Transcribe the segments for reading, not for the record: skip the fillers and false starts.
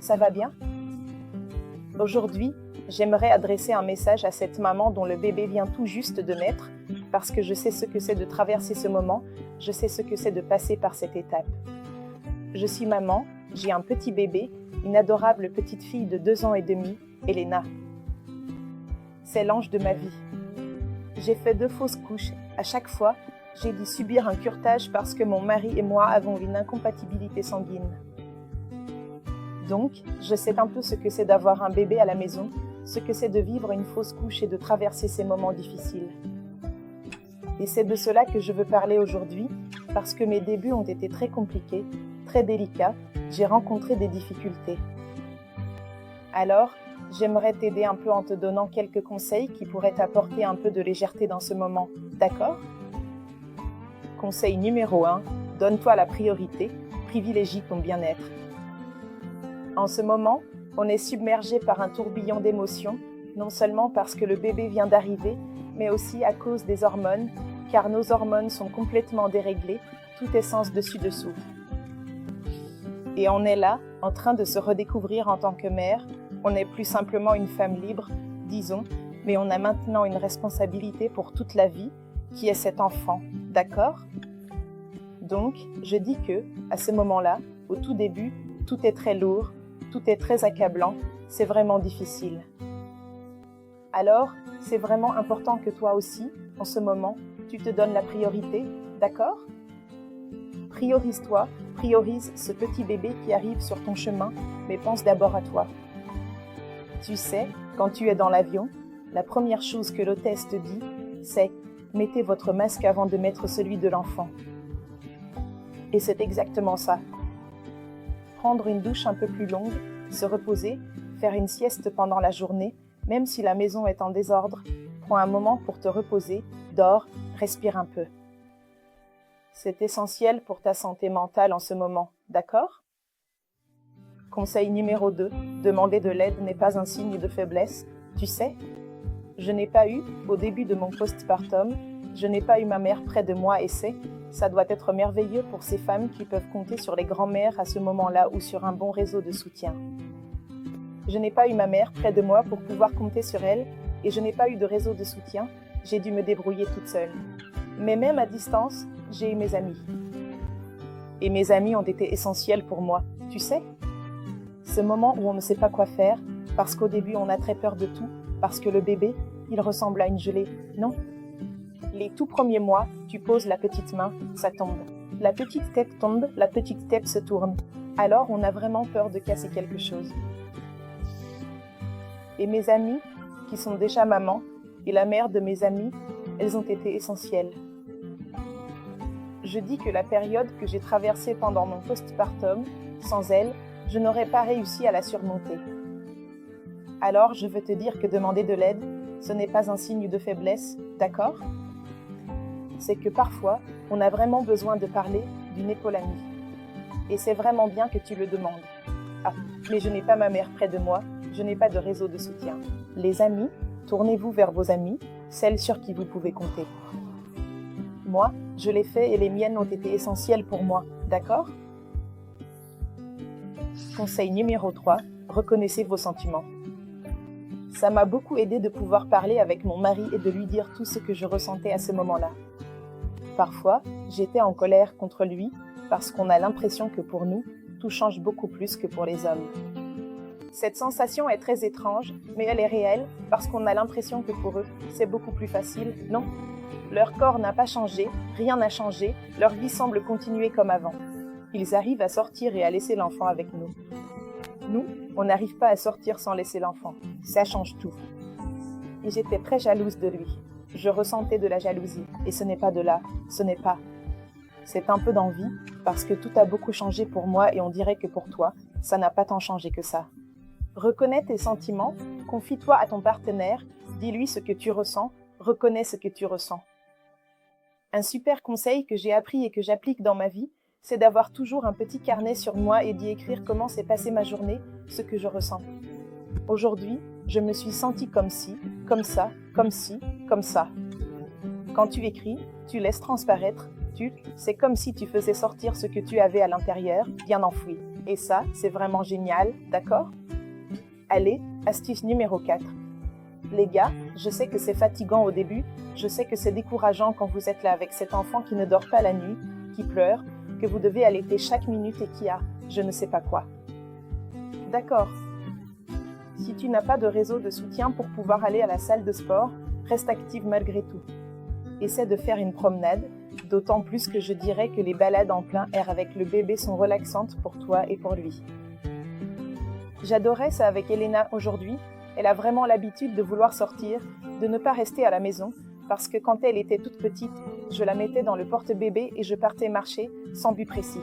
ça va bien? Aujourd'hui, j'aimerais adresser un message à cette maman dont le bébé vient tout juste de naître, parce que je sais ce que c'est de traverser ce moment, je sais ce que c'est de passer par cette étape. Je suis maman, j'ai un petit bébé, une adorable petite fille de 2 ans et demi, Elena. C'est l'ange de ma vie. J'ai fait 2 fausses couches. À chaque fois, j'ai dû subir un curetage parce que mon mari et moi avons une incompatibilité sanguine. Donc, je sais un peu ce que c'est d'avoir un bébé à la maison, ce que c'est de vivre une fausse couche et de traverser ces moments difficiles. Et c'est de cela que je veux parler aujourd'hui, parce que mes débuts ont été très compliqués, très délicats, j'ai rencontré des difficultés. Alors, j'aimerais t'aider un peu en te donnant quelques conseils qui pourraient t'apporter un peu de légèreté dans ce moment, d'accord? Conseil numéro 1, donne-toi la priorité, privilégie ton bien-être. En ce moment, on est submergé par un tourbillon d'émotions, non seulement parce que le bébé vient d'arriver, mais aussi à cause des hormones, car nos hormones sont complètement déréglées, tout est sens dessus-dessous. Et on est là, en train de se redécouvrir en tant que mère, on n'est plus simplement une femme libre, disons, mais on a maintenant une responsabilité pour toute la vie, qui est cet enfant, d'accord? Donc, je dis que, à ce moment-là, au tout début, tout est très lourd, tout est très accablant, c'est vraiment difficile. Alors, c'est vraiment important que toi aussi, en ce moment, tu te donnes la priorité, d'accord? Priorise-toi, priorise ce petit bébé qui arrive sur ton chemin, mais pense d'abord à toi. Tu sais, quand tu es dans l'avion, la première chose que l'hôtesse te dit, c'est « mettez votre masque avant de mettre celui de l'enfant ». Et c'est exactement ça. Prendre une douche un peu plus longue, se reposer, faire une sieste pendant la journée, même si la maison est en désordre, prends un moment pour te reposer, dors, respire un peu. C'est essentiel pour ta santé mentale en ce moment, d'accord? Conseil numéro 2, demander de l'aide n'est pas un signe de faiblesse, tu sais? Je n'ai pas eu, au début de mon postpartum, je n'ai pas eu ma mère près de moi et ça doit être merveilleux pour ces femmes qui peuvent compter sur les grands-mères à ce moment-là ou sur un bon réseau de soutien. Je n'ai pas eu ma mère près de moi pour pouvoir compter sur elle et je n'ai pas eu de réseau de soutien, j'ai dû me débrouiller toute seule. Mais même à distance, j'ai eu mes amis. Et mes amis ont été essentiels pour moi, tu sais? Ce moment où on ne sait pas quoi faire, parce qu'au début on a très peur de tout, parce que le bébé, il ressemble à une gelée, non? Les tout premiers mois, tu poses la petite main, ça tombe. La petite tête tombe, la petite tête se tourne. Alors on a vraiment peur de casser quelque chose. Et mes amies, qui sont déjà mamans, et la mère de mes amies, elles ont été essentielles. Je dis que la période que j'ai traversée pendant mon postpartum, sans elles, je n'aurais pas réussi à la surmonter. Alors je veux te dire que demander de l'aide, ce n'est pas un signe de faiblesse, d'accord? C'est que parfois, on a vraiment besoin de parler d'une épaule amie. Et c'est vraiment bien que tu le demandes. Ah, mais je n'ai pas ma mère près de moi, je n'ai pas de réseau de soutien. Les amis, tournez-vous vers vos amis, celles sur qui vous pouvez compter. Moi, je l'ai fait et les miennes ont été essentielles pour moi, d'accord? Conseil numéro 3, reconnaissez vos sentiments. Ça m'a beaucoup aidé de pouvoir parler avec mon mari et de lui dire tout ce que je ressentais à ce moment-là. Parfois, j'étais en colère contre lui parce qu'on a l'impression que pour nous, tout change beaucoup plus que pour les hommes. Cette sensation est très étrange, mais elle est réelle parce qu'on a l'impression que pour eux, c'est beaucoup plus facile, non? Leur corps n'a pas changé, rien n'a changé, leur vie semble continuer comme avant. Ils arrivent à sortir et à laisser l'enfant avec nous. Nous, on n'arrive pas à sortir sans laisser l'enfant. Ça change tout. Et j'étais très jalouse de lui. Je ressentais de la jalousie, et ce n'est pas de là, ce n'est pas. C'est un peu d'envie, parce que tout a beaucoup changé pour moi et on dirait que pour toi, ça n'a pas tant changé que ça. Reconnais tes sentiments, confie-toi à ton partenaire, dis-lui ce que tu ressens, reconnais ce que tu ressens. Un super conseil que j'ai appris et que j'applique dans ma vie, c'est d'avoir toujours un petit carnet sur moi et d'y écrire comment s'est passée ma journée, ce que je ressens. Aujourd'hui, je me suis sentie comme ci, comme ça, comme ci, comme ça. Quand tu écris, tu laisses transparaître, c'est comme si tu faisais sortir ce que tu avais à l'intérieur, bien enfoui. Et ça, c'est vraiment génial, d'accord? Allez, astuce numéro 4. Les gars, je sais que c'est fatigant au début, je sais que c'est décourageant quand vous êtes là avec cet enfant qui ne dort pas la nuit, qui pleure, que vous devez allaiter chaque minute et qui a, je ne sais pas quoi. D'accord. Si tu n'as pas de réseau de soutien pour pouvoir aller à la salle de sport, reste active malgré tout. Essaie de faire une promenade, d'autant plus que je dirais que les balades en plein air avec le bébé sont relaxantes pour toi et pour lui. J'adorais ça avec Elena aujourd'hui. Elle a vraiment l'habitude de vouloir sortir, de ne pas rester à la maison, parce que quand elle était toute petite, je la mettais dans le porte-bébé et je partais marcher sans but précis.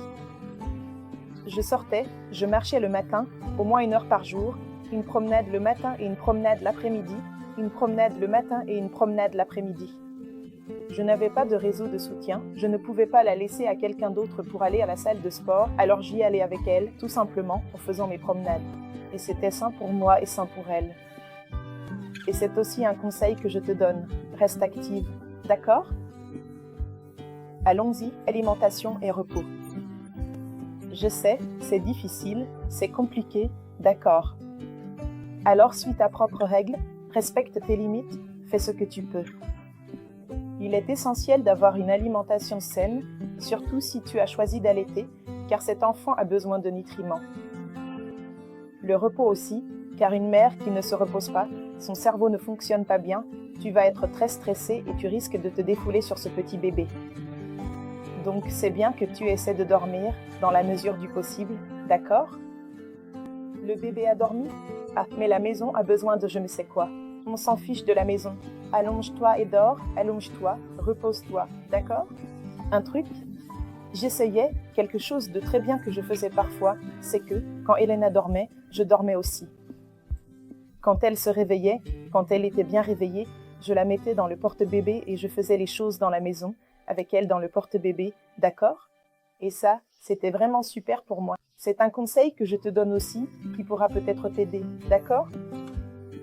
Je sortais, je marchais le matin, au moins 1 heure par jour, une promenade le matin et une promenade l'après-midi, une promenade le matin et une promenade l'après-midi. Je n'avais pas de réseau de soutien, je ne pouvais pas la laisser à quelqu'un d'autre pour aller à la salle de sport, alors j'y allais avec elle, tout simplement en faisant mes promenades. Et c'était sain pour moi et sain pour elle. Et c'est aussi un conseil que je te donne, reste active, d'accord? Allons-y, alimentation et repos. Je sais, c'est difficile, c'est compliqué, d'accord. Alors suis ta propre règle, respecte tes limites, fais ce que tu peux. Il est essentiel d'avoir une alimentation saine, surtout si tu as choisi d'allaiter, car cet enfant a besoin de nutriments. Le repos aussi, car une mère qui ne se repose pas, son cerveau ne fonctionne pas bien, tu vas être très stressé et tu risques de te défouler sur ce petit bébé. Donc c'est bien que tu essaies de dormir dans la mesure du possible, d'accord? Le bébé a dormi? Ah, mais la maison a besoin de je ne sais quoi. On s'en fiche de la maison. Allonge-toi et dors, allonge-toi, repose-toi, d'accord? Un truc? J'essayais, quelque chose de très bien que je faisais parfois, c'est que, quand Elena dormait, je dormais aussi. Quand elle se réveillait, quand elle était bien réveillée, je la mettais dans le porte-bébé et je faisais les choses dans la maison, avec elle dans le porte-bébé, d'accord? Et ça, c'était vraiment super pour moi. C'est un conseil que je te donne aussi, qui pourra peut-être t'aider, d'accord?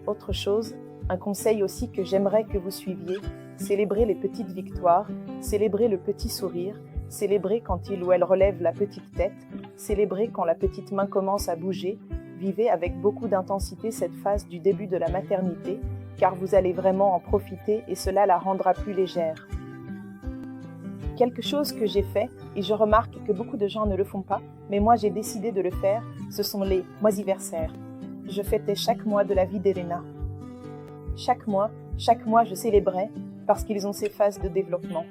Autre chose, un conseil aussi que j'aimerais que vous suiviez, célébrer les petites victoires, célébrer le petit sourire, célébrer quand il ou elle relève la petite tête, célébrer quand la petite main commence à bouger. Vivez avec beaucoup d'intensité cette phase du début de la maternité, car vous allez vraiment en profiter et cela la rendra plus légère. Quelque chose que j'ai fait, et je remarque que beaucoup de gens ne le font pas, mais moi j'ai décidé de le faire, ce sont les moisiversaires. Je fêtais chaque mois de la vie d'Elena. Chaque mois, je célébrais, parce qu'ils ont ces phases de développement.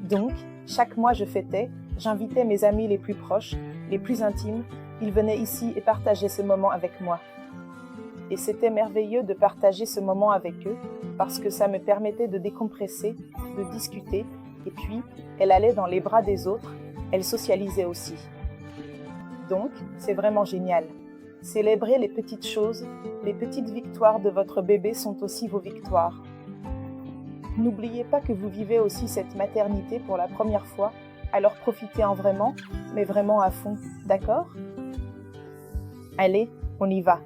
Donc, chaque mois je fêtais, j'invitais mes amis les plus proches, les plus intimes, ils venaient ici et partageaient ce moment avec moi. Et c'était merveilleux de partager ce moment avec eux, parce que ça me permettait de décompresser, de discuter, et puis, elle allait dans les bras des autres, elle socialisait aussi. Donc, c'est vraiment génial. Célébrez les petites choses, les petites victoires de votre bébé sont aussi vos victoires. N'oubliez pas que vous vivez aussi cette maternité pour la première fois, alors profitez-en vraiment, mais vraiment à fond, d'accord? Allez, on y va.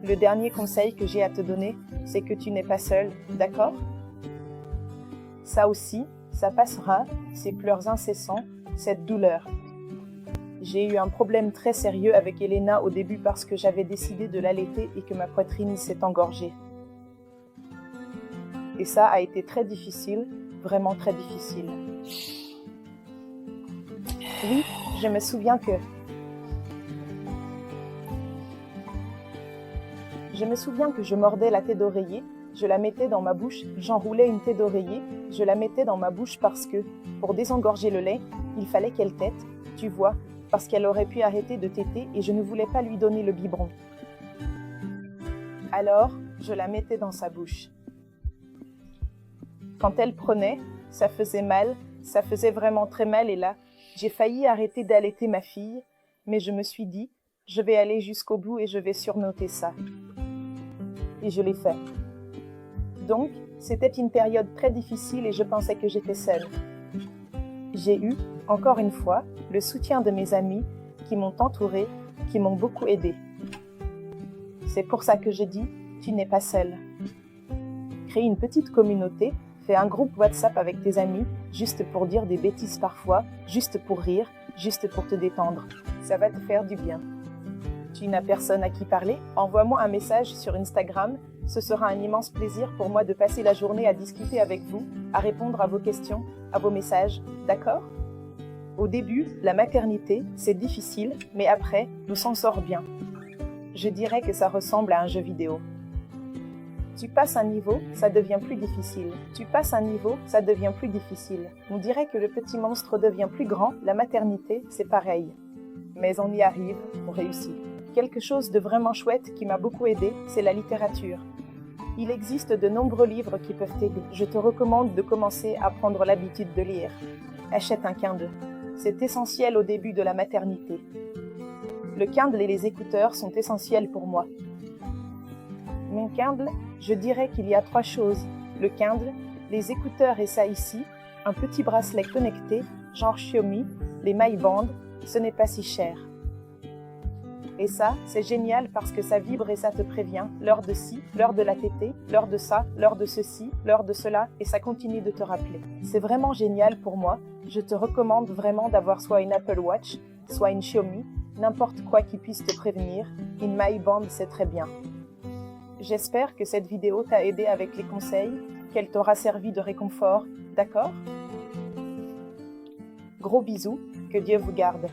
Le dernier conseil que j'ai à te donner, c'est que tu n'es pas seul, d'accord? Ça aussi, ça passera, ces pleurs incessants, cette douleur. J'ai eu un problème très sérieux avec Elena au début parce que j'avais décidé de l'allaiter et que ma poitrine s'est engorgée. Et ça a été très difficile, vraiment très difficile. Oui, je me souviens que je mordais la tête d'oreiller, je la mettais dans ma bouche, j'enroulais une tête d'oreiller, je la mettais dans ma bouche parce que, pour désengorger le lait, il fallait qu'elle tète, tu vois, parce qu'elle aurait pu arrêter de téter et je ne voulais pas lui donner le biberon. Alors, je la mettais dans sa bouche. Quand elle prenait, ça faisait mal, ça faisait vraiment très mal et là, j'ai failli arrêter d'allaiter ma fille, mais je me suis dit, je vais aller jusqu'au bout et je vais surmonter ça. Et je l'ai fait. Donc, c'était une période très difficile et je pensais que j'étais seule. J'ai eu, encore une fois, le soutien de mes amis qui m'ont entourée, qui m'ont beaucoup aidée. C'est pour ça que je dis, tu n'es pas seule. Crée une petite communauté, fais un groupe WhatsApp avec tes amis, juste pour dire des bêtises parfois, juste pour rire, juste pour te détendre. Ça va te faire du bien. Tu n'as personne à qui parler? Envoie-moi un message sur Instagram. Ce sera un immense plaisir pour moi de passer la journée à discuter avec vous, à répondre à vos questions, à vos messages, d'accord? Au début, la maternité, c'est difficile, mais après, on s'en sort bien. Je dirais que ça ressemble à un jeu vidéo. Tu passes un niveau, ça devient plus difficile. Tu passes un niveau, ça devient plus difficile. On dirait que le petit monstre devient plus grand, la maternité, c'est pareil. Mais on y arrive, on réussit. Quelque chose de vraiment chouette qui m'a beaucoup aidé, c'est la littérature. Il existe de nombreux livres qui peuvent t'aider. Je te recommande de commencer à prendre l'habitude de lire. Achète un Kindle. C'est essentiel au début de la maternité. Le Kindle et les écouteurs sont essentiels pour moi. Mon Kindle, je dirais qu'il y a 3 choses. Le Kindle, les écouteurs et ça ici, un petit bracelet connecté, genre Xiaomi, les MyBand, ce n'est pas si cher. Et ça, c'est génial parce que ça vibre et ça te prévient, l'heure de ci, l'heure de la tétée, l'heure de ça, l'heure de ceci, l'heure de cela, et ça continue de te rappeler. C'est vraiment génial pour moi. Je te recommande vraiment d'avoir soit une Apple Watch, soit une Xiaomi, n'importe quoi qui puisse te prévenir. Une MyBand, c'est très bien. J'espère que cette vidéo t'a aidé avec les conseils, qu'elle t'aura servi de réconfort, d'accord? Gros bisous, que Dieu vous garde.